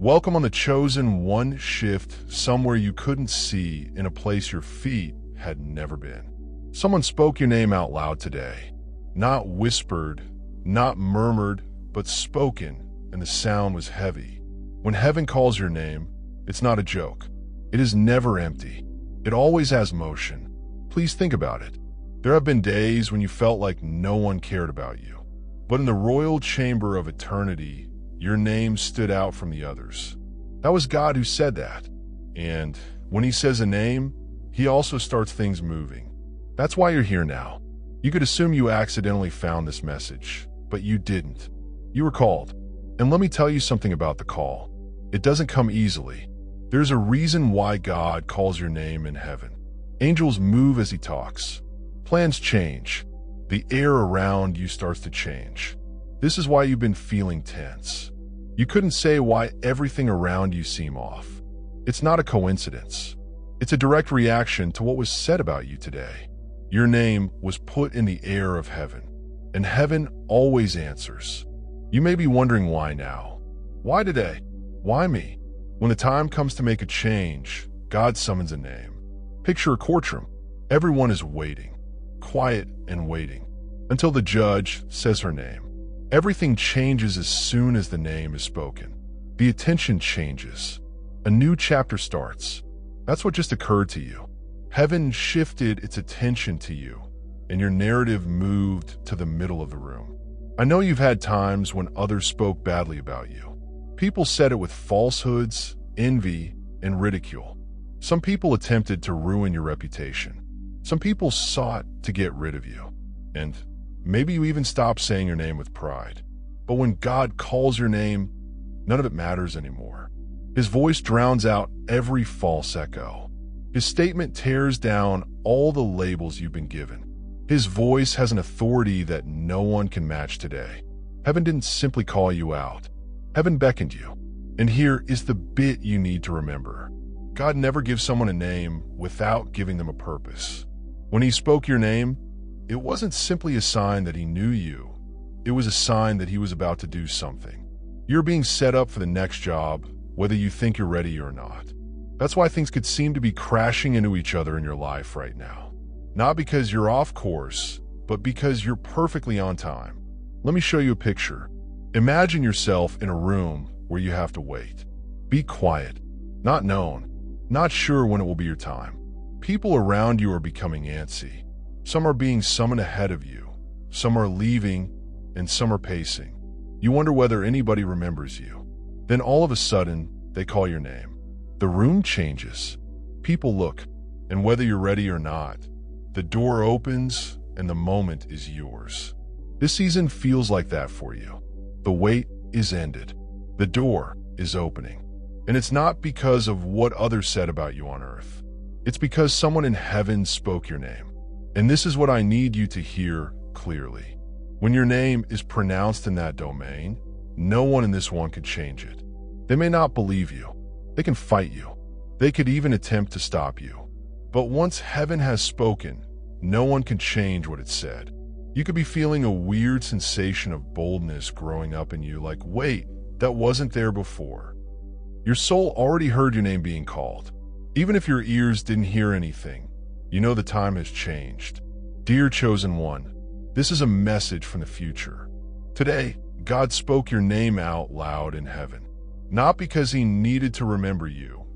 Welcome on the chosen one shift, somewhere you couldn't see, in a place your feet had never been. Someone spoke your name out loud today. Not whispered, not murmured, but spoken, and the sound was heavy. When heaven calls your name, it's not a joke. It is never empty. It always has motion. Please think about it. There have been days when you felt like no one cared about you. But in the royal chamber of eternity, your name stood out from the others. That was God who said that. And when he says a name, he also starts things moving. That's why you're here now. You could assume you accidentally found this message, but you didn't. You were called. And let me tell you something about the call. It doesn't come easily. There's a reason why God calls your name in heaven. Angels move as he talks. Plans change. The air around you starts to change. This is why you've been feeling tense. You couldn't say why everything around you seemed off. It's not a coincidence. It's a direct reaction to what was said about you today. Your name was put in the air of heaven, and heaven always answers. You may be wondering why now. Why today? Why me? When the time comes to make a change, God summons a name. Picture a courtroom. Everyone is waiting, quiet and waiting, until the judge says her name. Everything changes as soon as the name is spoken. The attention changes. A new chapter starts. That's what just occurred to you. Heaven shifted its attention to you, and your narrative moved to the middle of the room. I know you've had times when others spoke badly about you. People said it with falsehoods, envy, and ridicule. Some people attempted to ruin your reputation. Some people sought to get rid of you. And maybe you even stopped saying your name with pride. But when God calls your name, none of it matters anymore. His voice drowns out every false echo. His statement tears down all the labels you've been given. His voice has an authority that no one can match today. Heaven didn't simply call you out. Heaven beckoned you. And here is the bit you need to remember. God never gives someone a name without giving them a purpose. When he spoke your name, it wasn't simply a sign that he knew you. It was a sign that he was about to do something. You're being set up for the next job, whether you think you're ready or not. That's why things could seem to be crashing into each other in your life right now. Not because you're off course, but because you're perfectly on time. Let me show you a picture. Imagine yourself in a room where you have to wait. Be quiet, not known, not sure when it will be your time. People around you are becoming antsy. Some are being summoned ahead of you. Some are leaving, and some are pacing. You wonder whether anybody remembers you. Then all of a sudden, they call your name. The room changes. People look, and whether you're ready or not, the door opens and the moment is yours. This season feels like that for you. The wait is ended. The door is opening. And it's not because of what others said about you on earth. It's because someone in heaven spoke your name. And this is what I need you to hear clearly. When your name is pronounced in that domain, no one in this one could change it. They may not believe you. They can fight you. They could even attempt to stop you. But once heaven has spoken, no one can change what it said. You could be feeling a weird sensation of boldness growing up in you, like, wait, that wasn't there before. Your soul already heard your name being called. Even if your ears didn't hear anything, you know the time has changed. Dear chosen one, this is a message from the future. Today, God spoke your name out loud in heaven. Not because he needed to remember you,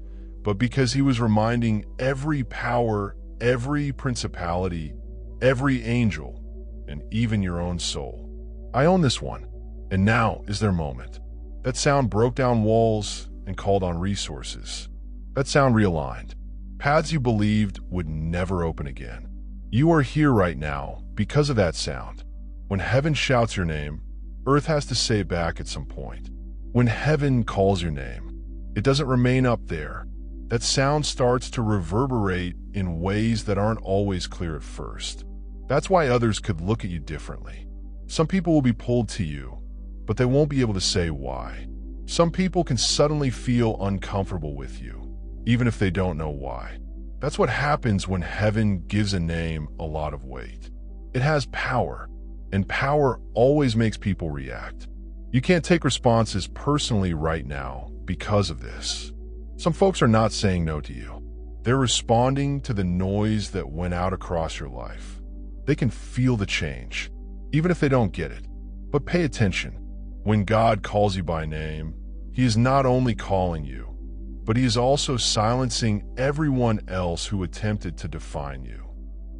but because he was reminding every power, every principality, every angel, and even your own soul. I own this one, and now is their moment. That sound broke down walls and called on resources. That sound realigned. Paths you believed would never open again. You are here right now because of that sound. When heaven shouts your name, earth has to say it back at some point. When heaven calls your name, it doesn't remain up there. That sound starts to reverberate in ways that aren't always clear at first. That's why others could look at you differently. Some people will be pulled to you, but they won't be able to say why. Some people can suddenly feel uncomfortable with you, even if they don't know why. That's what happens when heaven gives a name a lot of weight. It has power, and power always makes people react. You can't take responses personally right now, because of this. Some folks are not saying no to you. They're responding to the noise that went out across your life. They can feel the change, even if they don't get it. But pay attention. When God calls you by name, He is not only calling you, but He is also silencing everyone else who attempted to define you.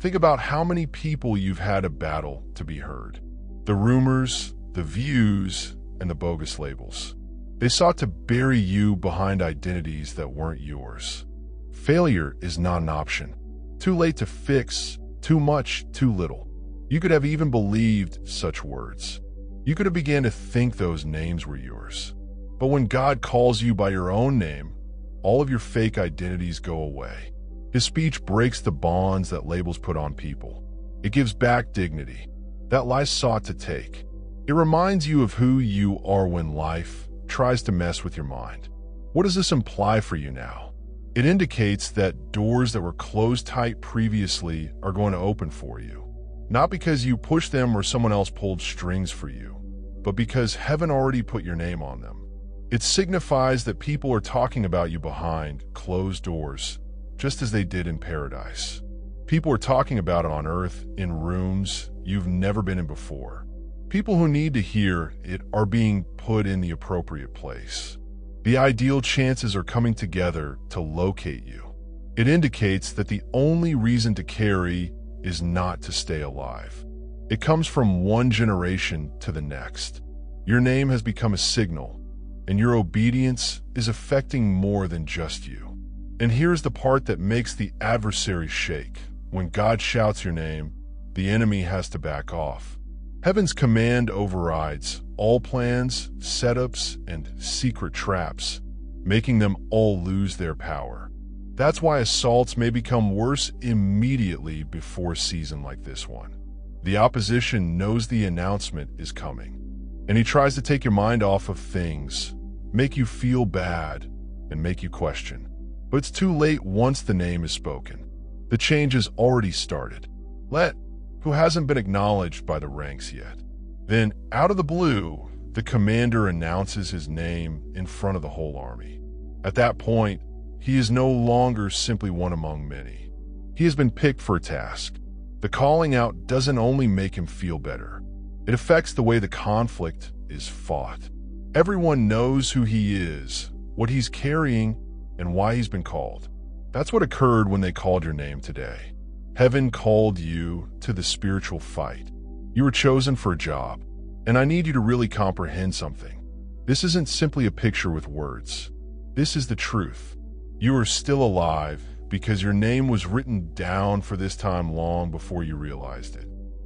Think about how many people you've had to battle to be heard. The rumors, the views, and the bogus labels. They sought to bury you behind identities that weren't yours. Failure is not an option. Too late to fix, too much, too little. You could have even believed such words. You could have began to think those names were yours. But when God calls you by your own name, all of your fake identities go away. His speech breaks the bonds that labels put on people. It gives back dignity that life sought to take. It reminds you of who you are when life tries to mess with your mind. What does this imply for you now? It indicates that doors that were closed tight previously are going to open for you. Not because you pushed them or someone else pulled strings for you, but because heaven already put your name on them. It signifies that people are talking about you behind closed doors, just as they did in paradise. People are talking about it on earth in rooms you've never been in before. People who need to hear it are being put in the appropriate place. The ideal chances are coming together to locate you. It indicates that the only reason to carry is not to stay alive. It comes from one generation to the next. Your name has become a signal, and your obedience is affecting more than just you. And here's the part that makes the adversary shake. When God shouts your name, the enemy has to back off. Heaven's command overrides all plans, setups, and secret traps, making them all lose their power. That's why assaults may become worse immediately before a season like this one. The opposition knows the announcement is coming, and he tries to take your mind off of things, make you feel bad, and make you question. But it's too late once the name is spoken. The change has already started. Let who hasn't been acknowledged by the ranks yet. Then, out of the blue, the commander announces his name in front of the whole army. At that point, he is no longer simply one among many. He has been picked for a task. The calling out doesn't only make him feel better. It affects the way the conflict is fought. Everyone knows who he is, what he's carrying, and why he's been called. That's what occurred when they called your name today. Heaven called you to the spiritual fight. You were chosen for a job, and I need you to really comprehend something. This isn't simply a picture with words. This is the truth. You are still alive because your name was written down for this time long before you realized it.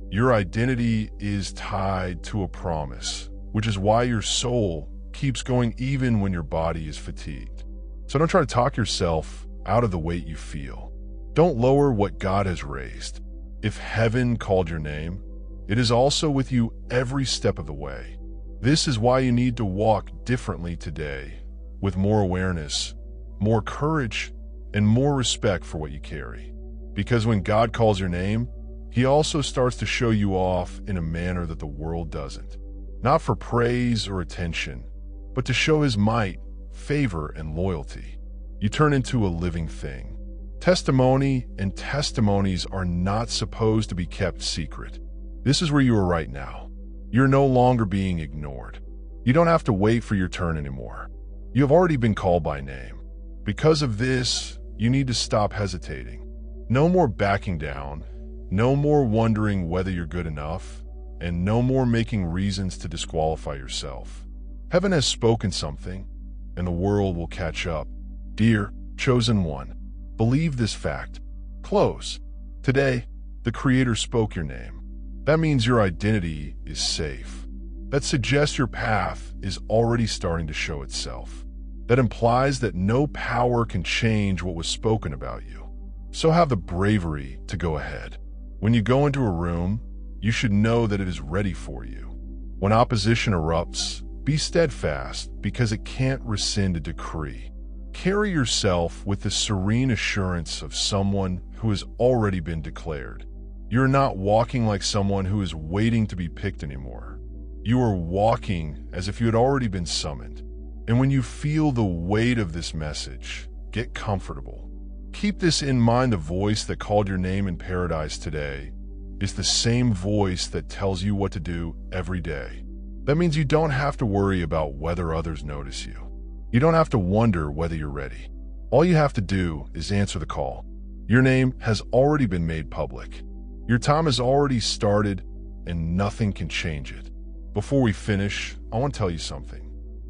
Your identity is tied to a promise, which is why your soul keeps going even when your body is fatigued. So don't try to talk yourself out of the weight you feel. Don't lower what God has raised. If heaven called your name, it is also with you every step of the way. This is why you need to walk differently today, with more awareness, more courage, and more respect for what you carry. Because when God calls your name, He also starts to show you off in a manner that the world doesn't. Not for praise or attention, but to show His might, favor, and loyalty. You turn into a living thing. Testimony and testimonies are not supposed to be kept secret. This is where you are right now. You're no longer being ignored. You don't have to wait for your turn anymore. You have already been called by name. Because of this, you need to stop hesitating. No more backing down, no more wondering whether you're good enough, and no more making reasons to disqualify yourself. Heaven has spoken something, and the world will catch up. Dear chosen one, believe this fact. Close. Today, the Creator spoke your name. That means your identity is safe. That suggests your path is already starting to show itself. That implies that no power can change what was spoken about you. So have the bravery to go ahead. When you go into a room, you should know that it is ready for you. When opposition erupts, be steadfast because it can't rescind a decree. Carry yourself with the serene assurance of someone who has already been declared. You're not walking like someone who is waiting to be picked anymore. You are walking as if you had already been summoned. And when you feel the weight of this message, get comfortable. Keep this in mind: the voice that called your name in paradise today is the same voice that tells you what to do every day. That means you don't have to worry about whether others notice you. You don't have to wonder whether you're ready. All you have to do is answer the call. Your name has already been made public. Your time has already started, and nothing can change it. Before we finish, I want to tell you something.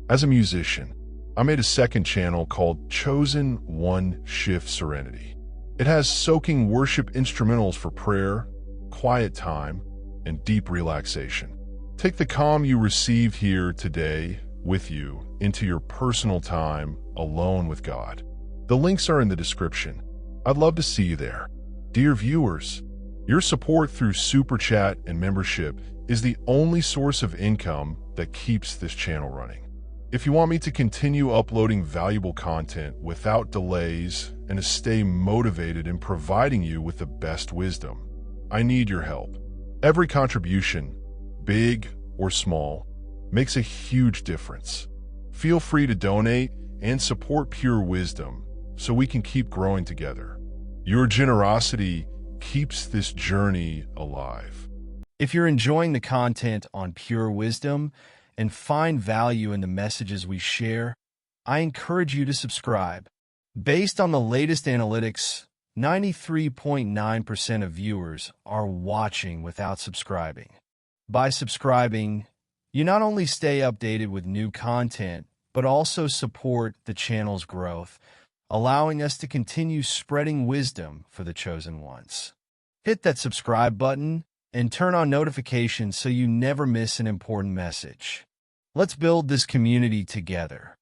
As a musician, I made a second channel called Chosen One Shift Serenity. It has soaking worship instrumentals for prayer, quiet time, and deep relaxation. Take the calm you received here today with you into your personal time alone with God. The links are in the description. I'd love to see you there. Dear viewers, your support through Super Chat and membership is the only source of income that keeps this channel running. If you want me to continue uploading valuable content without delays and to stay motivated in providing you with the best wisdom, I need your help. Every contribution, big or small, makes a huge difference. Feel free to donate and support Pure Wisdom so we can keep growing together. Your generosity keeps this journey alive. If you're enjoying the content on Pure Wisdom and find value in the messages we share, I encourage you to subscribe. Based on the latest analytics, 93.9% of viewers are watching without subscribing. By subscribing, you not only stay updated with new content, but also support the channel's growth, allowing us to continue spreading wisdom for the chosen ones. Hit that subscribe button and turn on notifications so you never miss an important message. Let's build this community together.